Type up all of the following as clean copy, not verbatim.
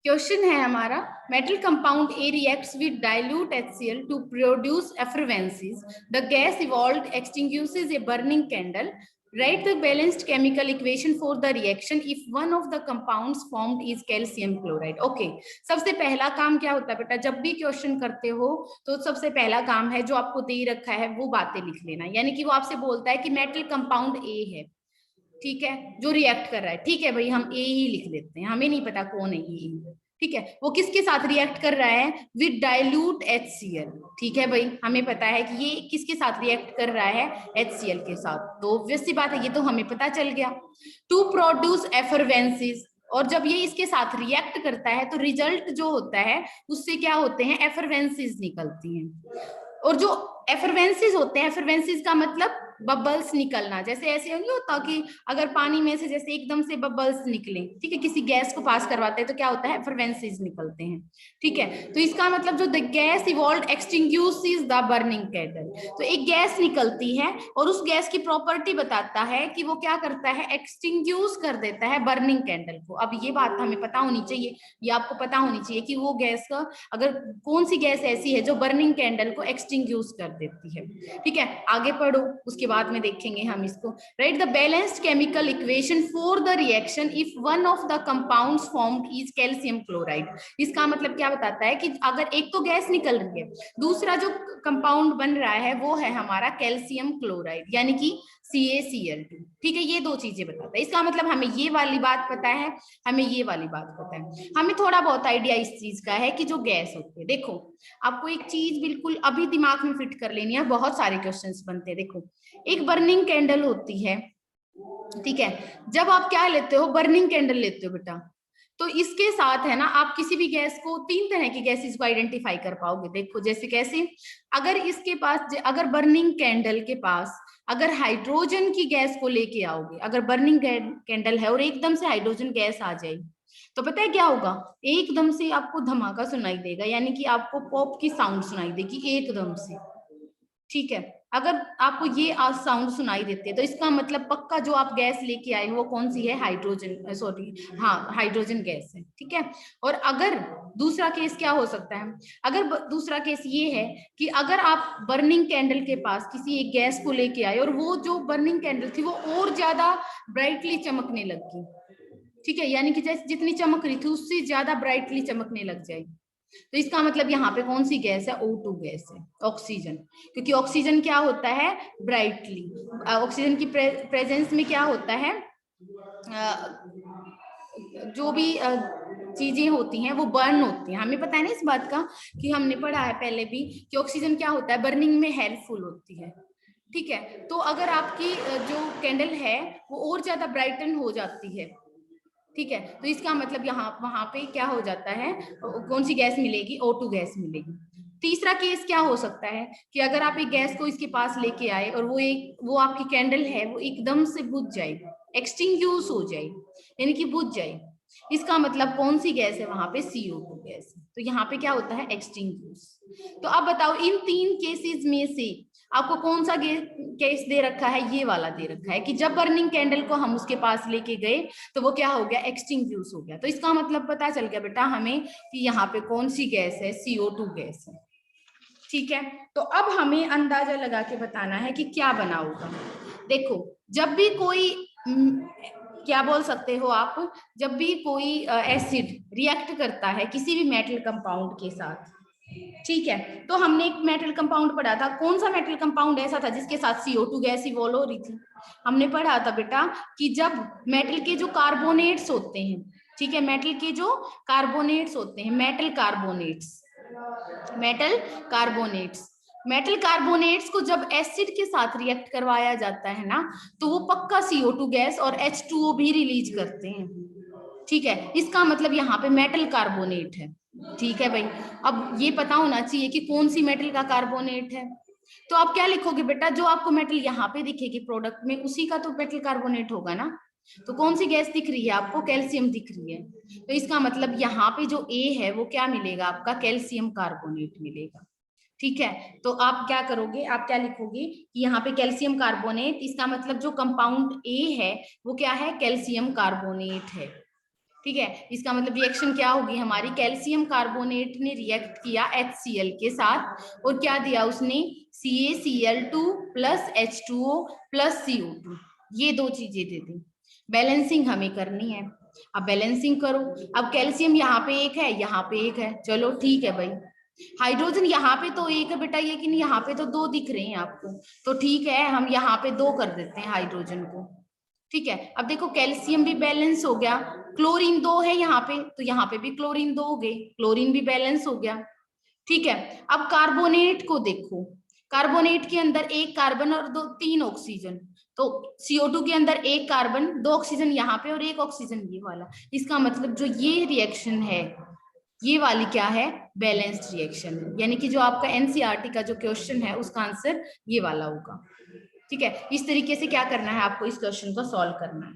Question है हमारा, metal compound A reacts with dilute HCl to produce effervescences, the gas evolved extinguishes a burning candle, write the balanced chemical equation for the reaction if one of the compounds formed is calcium chloride. Okay, सबसे पहला काम क्या होता है बेटा, जब भी question करते हो तो सबसे पहला काम है जो आपको दे रखा है वो बातें लिख लेना। यानी कि वो आपसे बोलता है कि मेटल कंपाउंड ए है, ठीक है, जो रिएक्ट कर रहा है, ठीक है भाई, हम ए ही लिख लेते हैं, हमें नहीं पता कौन है ये, ठीक है। वो किसके साथ रिएक्ट कर रहा है, विद डाइल्यूट HCl, ठीक है भाई, हमें पता है कि ये किसके साथ रिएक्ट कर रहा है, HCl के साथ, तो ऑब्वियस सी बात है, ये तो हमें पता चल गया। टू प्रोड्यूस एफरवेंसेस, और जब ये इसके साथ रिएक्ट करता है तो रिजल्ट जो होता है उससे क्या होते हैं, एफरवेंसेस निकलती हैं। और जो एफरवेंसेस होते हैं, एफरवेंसेस का मतलब बबल्स निकलना, जैसे ऐसे नहीं होता कि अगर पानी में से जैसे एकदम से बबल्स निकले, ठीक है, किसी गैस को पास करवाते हैं तो क्या होता है, एफरवेंसेस निकलते हैं, ठीक है। तो इसका मतलब जो the gas evolved extinguishes the burning candle, तो एक गैस निकलती है और उस गैस की प्रॉपर्टी बताता है कि वो क्या करता है, एक्सटिंग्विश कर देता है बर्निंग कैंडल को। अब ये बात हमें पता होनी चाहिए, ये आपको पता होनी चाहिए कि वो गैस का अगर कौन सी गैस ऐसी है जो बर्निंग कैंडल को एक्सटिंग्विश कर देती है, ठीक है। आगे पढ़ो, उसके बाद में देखेंगे हम इसको। Right the balanced chemical equation for the reaction if one of the compounds formed is calcium chloride. इसका मतलब क्या बताता है कि अगर एक तो गैस निकल रही है, दूसरा जो कंपाउंड बन रहा है वो है हमारा कैल्शियम क्लोराइड, यानी कि CaCl2, ठीक है। ये दो चीजें बताता है, इसका मतलब हमें ये वाली बात पता है, हमें ये वाली बात पता है, हमें थोड़ा बहुत आइडिया इस चीज का है कि जो गैस होती है, देखो आपको एक चीज बिल्कुल अभी दिमाग में फिट कर लेनी है, बहुत सारे क्वेश्चंस बनते हैं। देखो, एक बर्निंग कैंडल होती है, ठीक है, जब आप क्या लेते हो, बर्निंग कैंडल लेते हो बेटा, तो इसके साथ है ना, आप किसी भी गैस को, तीन तरह की गैसेस को आइडेंटिफाई कर पाओगे। देखो जैसे कैसे, अगर इसके पास, अगर बर्निंग कैंडल के पास अगर हाइड्रोजन की गैस को लेके आओगे, अगर बर्निंग कैंडल है और एकदम से हाइड्रोजन गैस आ जाए, तो पता है क्या होगा, एकदम से आपको धमाका सुनाई देगा, यानी कि आपको पॉप की साउंड सुनाई देगी एकदम से, ठीक है। अगर आपको ये साउंड सुनाई देते हैं तो इसका मतलब पक्का जो आप गैस लेके आए वो कौन सी है, हाइड्रोजन, सॉरी हाँ, हाइड्रोजन गैस है, ठीक है। और अगर दूसरा केस क्या हो सकता है, अगर दूसरा केस ये है कि अगर आप बर्निंग कैंडल के पास किसी एक गैस को लेके आए और वो जो बर्निंग कैंडल थी वो और ज्यादा ब्राइटली चमकने लग गई, ठीक है, यानी कि जैसे जितनी चमक रही थी उससे ज्यादा ब्राइटली चमकने लग जाए, तो इसका मतलब यहाँ पे कौन सी गैस है, O2 गैस है, ऑक्सीजन, क्योंकि ऑक्सीजन क्या होता है, ब्राइटली, ऑक्सीजन की प्रेजेंस में क्या होता है, जो भी चीजें होती हैं वो बर्न होती हैं, हमें पता है ना इस बात का, कि हमने पढ़ा है पहले भी कि ऑक्सीजन क्या होता है, बर्निंग में हेल्पफुल होती है, ठीक है। तो अगर आपकी जो कैंडल है वो और ज्यादा ब्राइटन हो जाती है, ठीक है, तो इसका मतलब यहाँ वहां पे क्या हो जाता है, कौन सी गैस मिलेगी, O2 गैस मिलेगी। तीसरा केस क्या हो सकता है कि अगर आप एक गैस को इसके पास लेके आए और वो आपकी कैंडल है वो एकदम से बुझ जाए, एक्सटिंग्विश हो जाए, यानी कि बुझ जाए, इसका मतलब कौन सी गैस है वहां पे, CO2 गैस, तो यहाँ पे क्या होता है, एक्सटिंग्विश। तो अब बताओ इन तीन केसेस में से आपको कौन सा केस दे रखा है, ये वाला दे रखा है कि जब बर्निंग कैंडल को हम उसके पास लेके गए तो वो क्या हो गया, एक्सटिंग्विश हो गया। तो इसका मतलब पता चल गया बेटा हमें कि यहाँ पे कौन सी गैस है, CO2 गैस है, ठीक है। तो अब हमें अंदाजा लगा के बताना है कि क्या बना होगा। देखो जब भी कोई क्या बोल सकते हो आप, जब भी कोई एसिड रिएक्ट करता है किसी भी मेटल कंपाउंड के साथ, ठीक है, तो हमने एक मेटल कंपाउंड पढ़ा था, कौन सा मेटल कंपाउंड ऐसा था जिसके साथ CO2 गैस इवॉल्व हो रही थी, हमने पढ़ा था बेटा कि जब मेटल के जो कार्बोनेट्स होते हैं, ठीक है, मेटल के जो कार्बोनेट्स होते हैं, मेटल कार्बोनेट्स को जब एसिड के साथ रिएक्ट करवाया जाता है ना, तो वो पक्का CO2 गैस और H2O भी रिलीज करते हैं, ठीक है। इसका मतलब यहाँ पे मेटल कार्बोनेट है, ठीक है भाई। अब ये पता होना चाहिए कि कौन सी मेटल का कार्बोनेट है, तो आप क्या लिखोगे बेटा, जो आपको मेटल यहाँ पे दिखेगी प्रोडक्ट में उसी का तो मेटल कार्बोनेट होगा ना, तो कौन सी गैस दिख रही है आपको, कैल्शियम दिख रही है, तो इसका मतलब यहाँ पे जो A है वो क्या मिलेगा आपका, कैल्शियम कार्बोनेट मिलेगा, ठीक है, तो आप क्या करोगे, आप क्या लिखोगे कि यहाँ पे कैल्शियम कार्बोनेट, इसका मतलब जो कंपाउंड ए है वो क्या है, कैल्शियम कार्बोनेट है। ठीक है, इसका मतलब रिएक्शन क्या होगी हमारी, कैल्शियम कार्बोनेट ने रिएक्ट किया HCl के साथ और क्या दिया उसने, CaCl2 plus H2O plus CO2, ये दो चीजें दे दी। बैलेंसिंग हमें करनी है, अब बैलेंसिंग करो। अब कैल्शियम यहाँ पे एक है, यहाँ पे एक है, चलो ठीक है भाई। हाइड्रोजन यहाँ पे तो एक है बेटा, लेकिन यहाँ पे तो दो दिख रहे हैं आपको, तो ठीक है हम यहाँ पे दो कर देते हैं हाइड्रोजन को। ठीक है, अब देखो कैल्शियम भी बैलेंस हो गया, क्लोरीन दो है यहाँ पे, तो यहाँ पे भी क्लोरीन दो हो गए, क्लोरीन भी बैलेंस हो गया। ठीक है, अब कार्बोनेट को देखो, कार्बोनेट के अंदर एक कार्बन और दो तीन ऑक्सीजन, तो CO2 के अंदर एक कार्बन दो ऑक्सीजन यहाँ पे और एक ऑक्सीजन ये वाला, इसका मतलब जो ये रिएक्शन है ये वाली क्या है, बैलेंस्ड रिएक्शन है। यानी कि जो आपका NCERT का जो क्वेश्चन है उसका आंसर ये वाला होगा। ठीक है, इस तरीके से क्या करना है आपको, इस क्वेश्चन को सॉल्व करना है।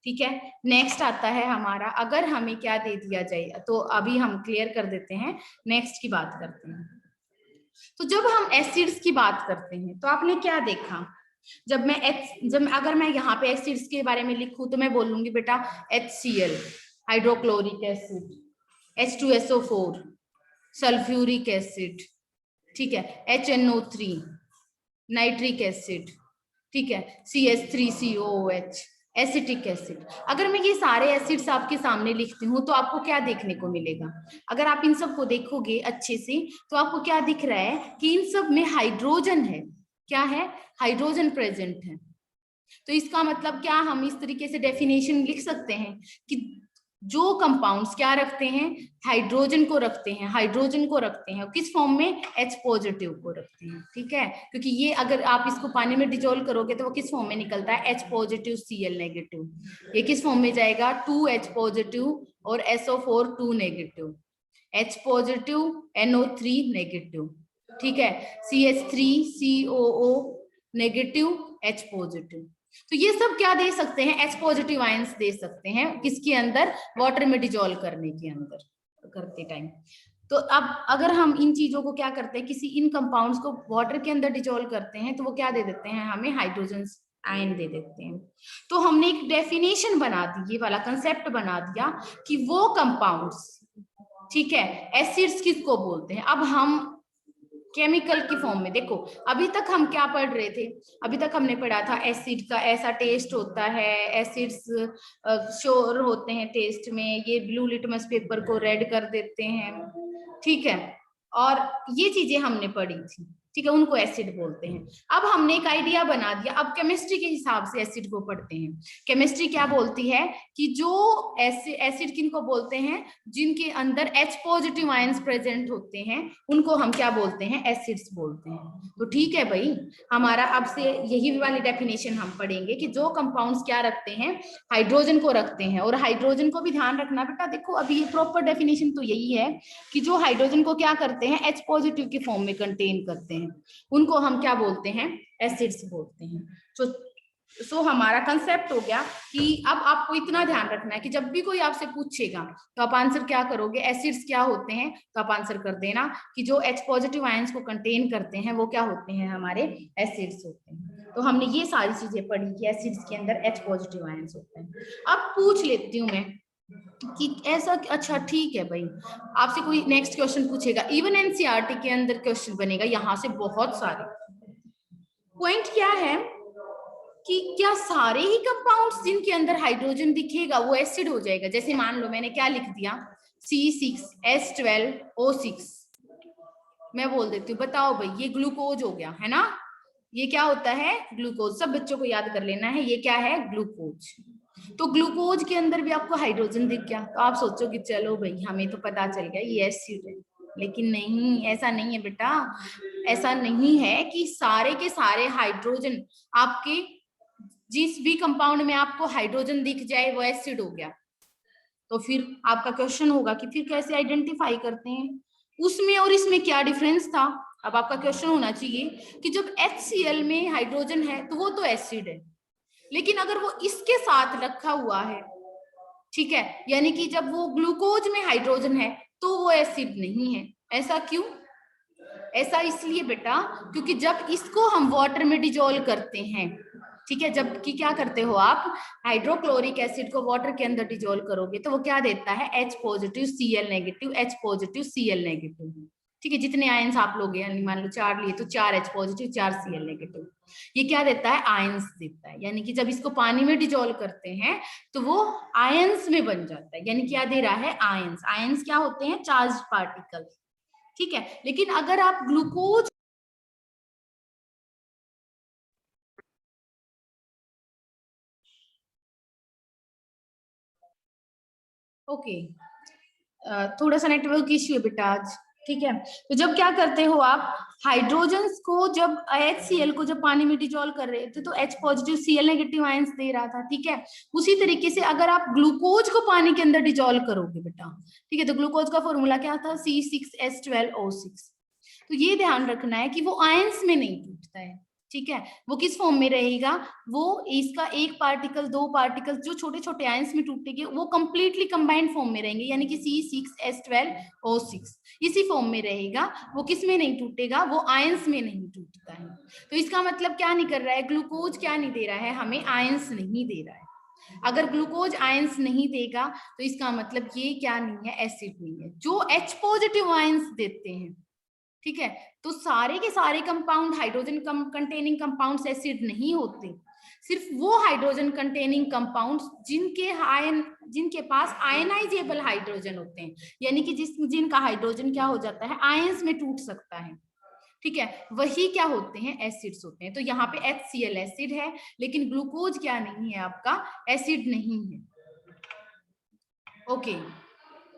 ठीक है, नेक्स्ट आता है हमारा, अगर हमें क्या दे दिया जाए, तो अभी हम क्लियर कर देते हैं, नेक्स्ट की बात करते हैं। तो जब हम एसिड्स की बात करते हैं तो आपने क्या देखा, जब अगर मैं यहाँ पे एसिड्स के बारे में लिखूं तो मैं बोलूंगी बेटा HCl hydrochloric acid, H2SO4 sulphuric acid, ठीक है, HNO3 नाइट्रिक एसिड, ठीक है, CH3COOH एसिटिक एसिड। अगर मैं ये सारे एसिड्स आपके सामने लिखती हूँ तो आपको क्या देखने को मिलेगा, अगर आप इन सबको देखोगे अच्छे से तो आपको क्या दिख रहा है कि इन सब में हाइड्रोजन है, क्या है, हाइड्रोजन प्रेजेंट है। तो इसका मतलब क्या, हम इस तरीके से डेफिनेशन लिख सकते हैं कि जो कंपाउंड्स क्या रखते हैं, हाइड्रोजन को रखते हैं, हाइड्रोजन को रखते हैं किस फॉर्म में, H पॉजिटिव को रखते हैं। ठीक है, क्योंकि ये अगर आप इसको पानी में डिजोल्व करोगे तो वो किस फॉर्म में निकलता है, H पॉजिटिव Cl नेगेटिव, ये किस फॉर्म में जाएगा, 2H पॉजिटिव और SO4 2 negative, H positive NO3 negative, ठीक है, CH3COO नेगेटिव H पॉजिटिव। तो ये सब क्या दे सकते हैं, H पॉजिटिव आयंस दे सकते हैं, किसके अंदर, वाटर में डिजोल्व करने के अंदर करते टाइम। तो अब अगर हम इन चीजों को क्या करते हैं, किसी इन कंपाउंड्स को वाटर के अंदर डिजोल्व करते हैं तो वो क्या दे देते हैं, हमें हाइड्रोजन आयन दे देते हैं। तो हमने एक डेफिनेशन बना दी, ये वाला कंसेप्ट बना दिया कि वो कंपाउंड्स, ठीक है, एसिड्स किसको बोलते हैं। अब हम केमिकल की फॉर्म में देखो, अभी तक हम क्या पढ़ रहे थे, अभी तक हमने पढ़ा था एसिड का ऐसा टेस्ट होता है, एसिड्स श्योर होते हैं टेस्ट में, ये ब्लू लिटमस पेपर को रेड कर देते हैं, ठीक है, और ये चीजें हमने पढ़ी थी। ठीक है, उनको एसिड बोलते हैं। अब हमने एक आइडिया बना दिया, अब केमिस्ट्री के हिसाब से एसिड को पढ़ते हैं। केमिस्ट्री क्या बोलती है कि जो एसिड किनको बोलते हैं, जिनके अंदर H पॉजिटिव आयंस प्रेजेंट होते हैं उनको हम क्या बोलते हैं, एसिड्स बोलते हैं। तो ठीक है भाई, हमारा अब से यही वाली डेफिनेशन हम पढ़ेंगे कि जो कंपाउंड्स क्या रखते हैं, हाइड्रोजन को रखते हैं। और हाइड्रोजन को भी ध्यान रखना बेटा, देखो अभी ये प्रॉपर डेफिनेशन तो यही है कि जो हाइड्रोजन को क्या करते हैं, H पॉजिटिव के फॉर्म में कंटेन करते हैं, उनको हम क्या बोलते हैं, एसिड्स बोलते हैं। सो हमारा कंसेप्ट हो गया कि अब आपको इतना ध्यान रखना है कि जब भी कोई आपसे पूछेगा तो आप आंसर क्या करोगे, एसिड्स क्या होते हैं, तो आप आंसर कर देना कि जो H पॉजिटिव आयंस को कंटेन करते हैं वो क्या होते हैं, हमारे एसिड्स होते हैं। तो हमने ये सारी चीजें पढ़ी कि एसिड्स के अंदर H पॉजिटिव आयंस होते हैं। अब पूछ लेती हूँ मैं कि ऐसा, अच्छा ठीक है भाई, आपसे कोई नेक्स्ट क्वेश्चन पूछेगा, इवन NCERT के अंदर क्वेश्चन बनेगा यहाँ से बहुत सारे। पॉइंट क्या है कि क्या सारे ही कंपाउंड्स जिनके अंदर हाइड्रोजन दिखेगा वो एसिड हो जाएगा। जैसे मान लो मैंने क्या लिख दिया, C6H12O6, मैं बोल देती हूँ, बताओ भाई ये ग्लूकोज हो गया है ना, ये क्या होता है, ग्लूकोज। सब बच्चों को याद कर लेना है, ये क्या है, ग्लूकोज। तो ग्लूकोज के अंदर भी आपको हाइड्रोजन दिख गया तो आप सोचोगे चलो भाई हमें तो पता चल गया ये एसिड है, लेकिन नहीं, ऐसा नहीं है बेटा। ऐसा नहीं है कि सारे के सारे हाइड्रोजन आपके, जिस भी कंपाउंड में आपको हाइड्रोजन दिख जाए वो एसिड हो गया। तो फिर आपका क्वेश्चन होगा कि फिर कैसे आइडेंटिफाई करते हैं, उसमें और इसमें क्या डिफरेंस था। अब आपका क्वेश्चन होना चाहिए कि जब HCl में हाइड्रोजन है तो वो तो एसिड है, लेकिन अगर वो इसके साथ रखा हुआ है, ठीक है, यानी कि जब वो ग्लूकोज में हाइड्रोजन है तो वो एसिड नहीं है। ऐसा क्यों? ऐसा इसलिए बेटा क्योंकि जब इसको हम वाटर में डिजोल्व करते हैं, ठीक है, जबकि क्या करते हो आप, हाइड्रोक्लोरिक एसिड को वाटर के अंदर डिजोल्व करोगे तो वो क्या देता है, H positive Cl negative, H positive Cl negative, ठीक है, जितने आयंस आप लोगे, यानी मान लो 4 लिए तो 4 H पॉजिटिव 4 Cl नेगेटिव, ये क्या देता है, आयंस देता है। यानी कि जब इसको पानी में डिजोल्व करते हैं तो वो आयंस में बन जाता है, यानी क्या दे रहा है, आयंस। आयंस क्या होते हैं, चार्ज पार्टिकल, ठीक है। लेकिन अगर आप ग्लूकोज, ओके, थोड़ा सा नेटवर्क इश्यू है बेटा आज, ठीक है। तो जब क्या करते हो आप, हाइड्रोजन्स को जब HCl को जब पानी में डिजोल्व कर रहे थे तो H positive Cl negative ions दे रहा था, ठीक है। उसी तरीके से अगर आप ग्लूकोज को पानी के अंदर डिजोल्व करोगे बेटा, ठीक है, तो ग्लूकोज का फॉर्मूला क्या था, C6H12O6। तो ये ध्यान रखना है कि वो आयंस में नहीं टूटता है, ठीक है। वो किस फॉर्म में रहेगा, वो इसका एक पार्टिकल, दो पार्टिकल जो छोटे छोटे आयंस में टूटेंगे वो कंप्लीटली कंबाइंड फॉर्म में रहेंगे, यानी कि C6H12O6 इसी फॉर्म में रहेगा। वो किस में नहीं टूटेगा, वो आयंस में नहीं टूटता है। तो इसका मतलब क्या नहीं कर रहा है, ग्लूकोज क्या नहीं दे रहा है, हमें आयंस नहीं दे रहा है। अगर ग्लूकोज आयंस नहीं देगा तो इसका मतलब ये क्या नहीं है, एसिड नहीं है। जो H पॉजिटिव आयंस देते हैं, ठीक है, तो सारे के सारे compound hydrogen containing compounds acid नहीं होते। सिर्फ वो हाइड्रोजन कंटेनिंग कंपाउंड्स जिनके पास आयनाइजेबल हाइड्रोजन होते हैं, यानी कि जिनका हाइड्रोजन क्या हो जाता है, आयंस में टूट सकता है, ठीक है, वही क्या होते हैं, एसिड्स होते हैं। तो यहाँ पे HCl एसिड है, लेकिन ग्लूकोज क्या नहीं है, आपका एसिड नहीं है। Okay,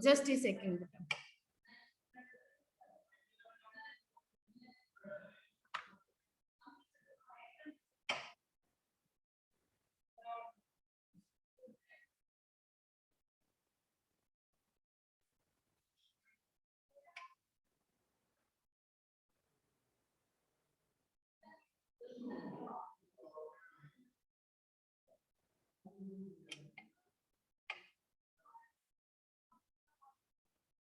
just a second.